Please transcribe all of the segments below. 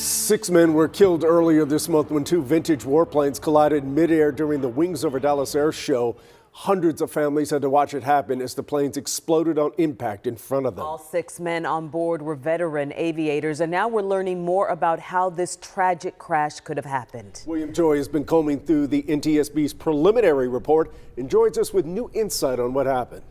6 men were killed earlier this month when two vintage warplanes collided midair during the Wings Over Dallas Air Show. Hundreds of families had to watch it happen as the planes exploded on impact in front of them. All 6 men on board were veteran aviators, and now we're learning more about how this tragic crash could have happened. William Joy has been combing through the NTSB's preliminary report and joins us with new insight on what happened.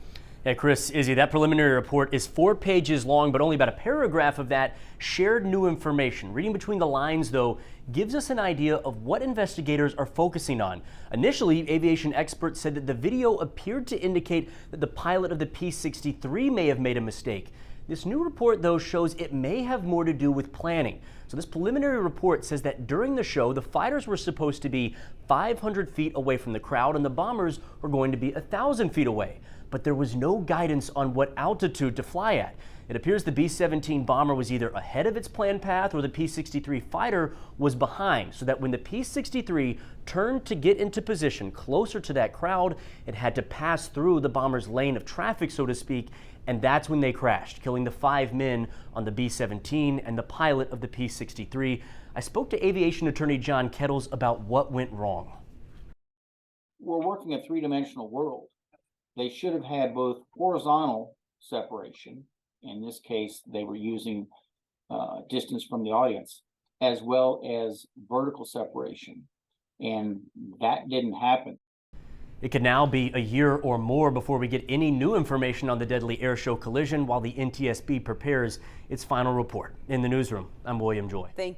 Yeah, Chris, Izzy, that preliminary report is 4 pages long, but only about a paragraph of that shared new information. Reading between the lines, though, gives us an idea of what investigators are focusing on. Initially, aviation experts said that the video appeared to indicate that the pilot of the P-63 may have made a mistake. This new report, though, shows it may have more to do with planning. So this preliminary report says that during the show, the fighters were supposed to be 500 feet away from the crowd and the bombers were going to be 1,000 feet away. But there was no guidance on what altitude to fly at. It appears the B-17 bomber was either ahead of its planned path or the P-63 fighter was behind, so that when the P-63 turned to get into position closer to that crowd, it had to pass through the bomber's lane of traffic, so to speak, and that's when they crashed, killing the 5 men on the B-17 and the pilot of the P-63. I spoke to aviation attorney John Kettles about what went wrong. We're working a three-dimensional world. They should have had both horizontal separation. In this case, they were using distance from the audience, as well as vertical separation. And that didn't happen. It could now be a year or more before we get any new information on the deadly airshow collision while the NTSB prepares its final report. In the newsroom, I'm William Joy. Thank you.